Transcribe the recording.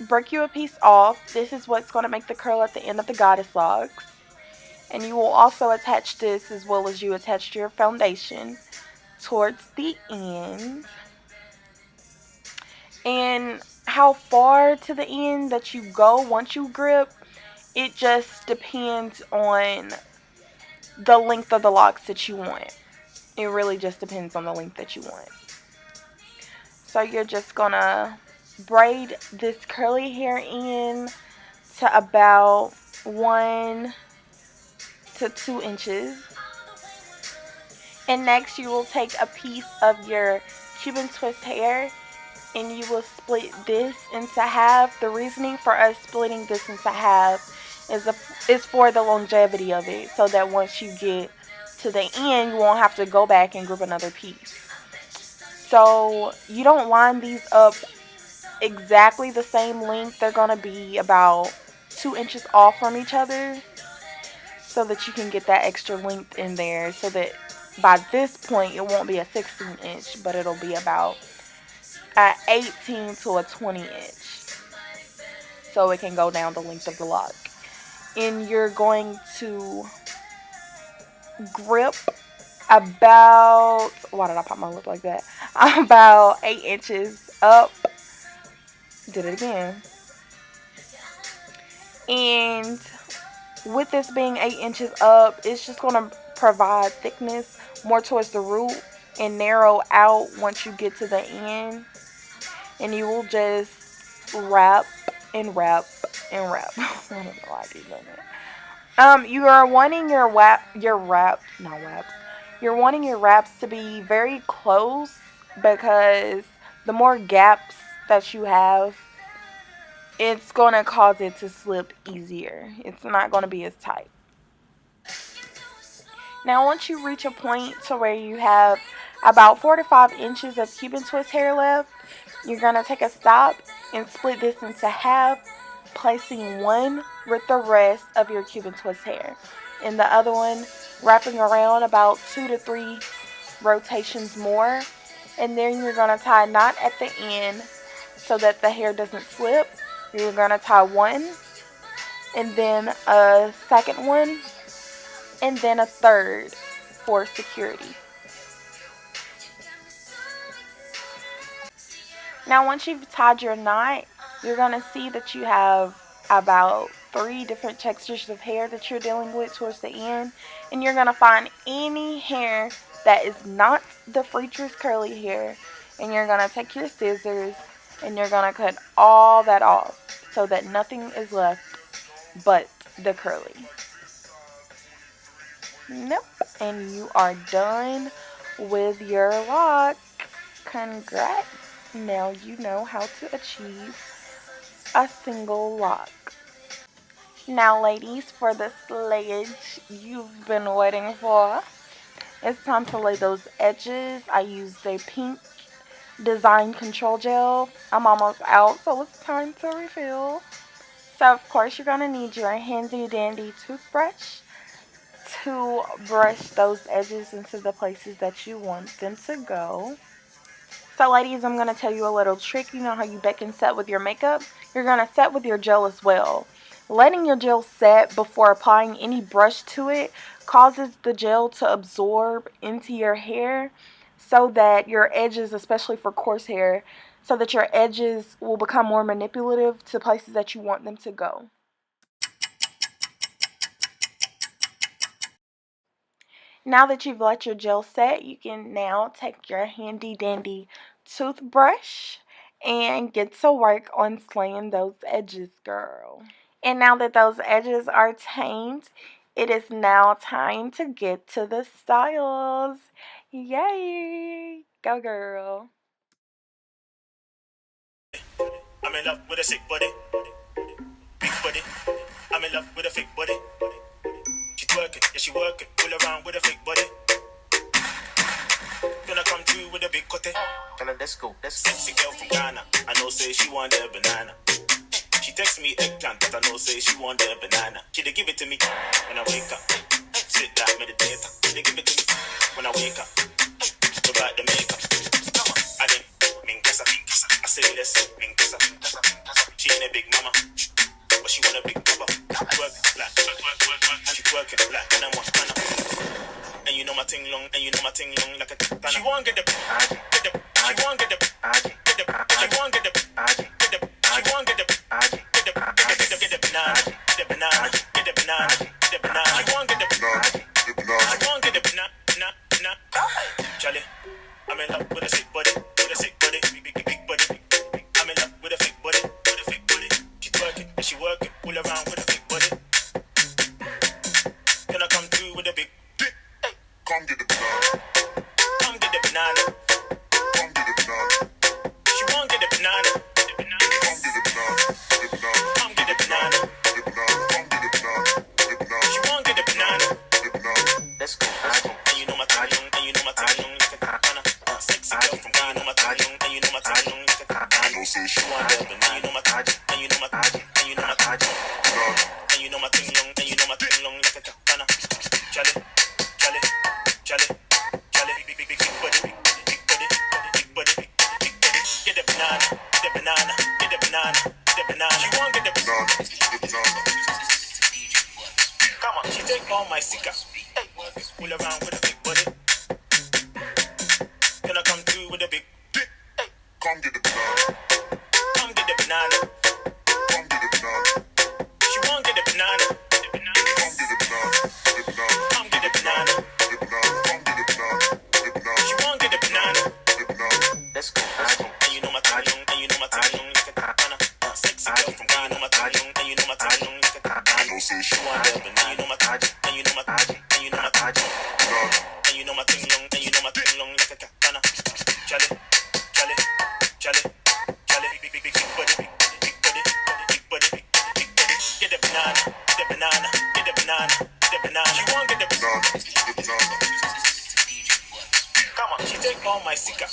break you a piece off. This is what's going to make the curl at the end of the goddess locks. And you will also attach this as well as you attach your foundation towards the end. And how far to the end that you go once you grip, it just depends on the length of the locks that you want. It really just depends on the length that you want. So you're just gonna braid this curly hair in to about 1 to 2 inches. And next you will take a piece of your Cuban twist hair and you will split this into half. The reasoning for us splitting this into half is for the longevity of it, so that once you get to the end, you won't have to go back and grip another piece. So you don't line these up exactly the same length. They're going to be about 2 inches off from each other so that you can get that extra length in there, so that by this point it won't be a 16 inch, but it'll be about an 18 to a 20 inch, so it can go down the length of the lock. And you're going to grip about, why did I pop my lip like that? About 8 inches up. Did it again. And with this being 8 inches up, it's just going to provide thickness more towards the root and narrow out once you get to the end. And you will just wrap and wrap and wrap. I don't know why I keep doing that. You are wanting your You're wanting your wraps to be very close, because the more gaps that you have, it's going to cause it to slip easier. It's not going to be as tight. Now, once you reach a point to where you have about 4 to 5 inches of Cuban twist hair left, you're going to take a stop and split this into half, placing one with the rest of your Cuban twist hair, and the other one wrapping around about 2 to 3 rotations more. And then you're going to tie a knot at the end so that the hair doesn't slip. You're going to tie one, and then a second one, and then a third for security. Now, once you've tied your knot, you're going to see that you have about 3 different textures of hair that you're dealing with towards the end. And you're going to find any hair that is not the Freacher's curly hair, and you're going to take your scissors and you're going to cut all that off so that nothing is left but the curly. Nope. And you are done with your lock. Congrats. Now you know how to achieve a single lock. Now, ladies, for the slayage you've been waiting for, it's time to lay those edges. I use the pink Design Control Gel. I'm almost out, so it's time to refill. So, of course, you're going to need your handy dandy toothbrush to brush those edges into the places that you want them to go. So, ladies, I'm going to tell you a little trick. You know how you bake and set with your makeup? You're going to set with your gel as well. Letting your gel set before applying any brush to it causes the gel to absorb into your hair, so that your edges, especially for coarse hair, so that your edges will become more manipulative to places that you want them to go. Now that you've let your gel set, you can now take your handy dandy toothbrush and get to work on slaying those edges, girl. And now that those edges are tamed, it is now time to get to the styles. Yay! Go, girl. I'm in love with a sick body, big body. I'm in love with a fake body. She twerking, yeah, she working, pull around with a fake body. Gonna come through with a big cutie. Let's go. Sexy girl from Ghana, I know say she want that banana. She text me eggplant, but I know say she want that banana. She dey give it to me when I wake up. Sit down, meditate. She dey give it to me when I wake up. About the makeup. I didn't minkasa. I say let's minkasa. She in a She won't get the, get the, she won't get the, get the, she won't get the, get the, she won't get the, get the, get the banana, get the banana, get the banana, get the banana. She won't get the banana, she won't get the banana. Charlie, I'm in love with a sick body, big body. I'm in love with a fake body, She twerking and she working, pull around with a big body. Can I come through with a big dick? Hey, come get the banana. Come get the banana. Come get the banana. She won't get the banana. Come get the banana. Come get the banana. Come get the banana. She won't get the banana. Let's go. And you know my thing, and you know my thing, like a banana. Sexy girl from Ghana, my thing, and you know my thing, like a banana. No say she want the banana, you know my thing, and you know my thing, and you know my thing, and you know my thing long, and you know my thing long, like a banana. Charlie, big body. Get the banana, get the banana, get the banana, get the banana. She won't get the banana. Come on, she take all my sticker. Hey, pull around with a big body. Can I come through with a big dick? Hey, come get the banana. Come get the banana. Come get the banana. She won't get the banana. Come get the banana. Come get the banana. Come get the banana. She won't get the banana. Let's go. And you know my thing, and you know my thing, like a banana. Sexy girl from Ghana, my thing, and you know my thing, like a banana. No say she want the banana, you know my thing, and you know my thing, and you know my thing, and you know my thing long, and you know my thing long, like a banana. Charlie, big body. Get the banana, get the banana, get the banana, get the banana. She won't get the banana. Come on, she take all my sticker.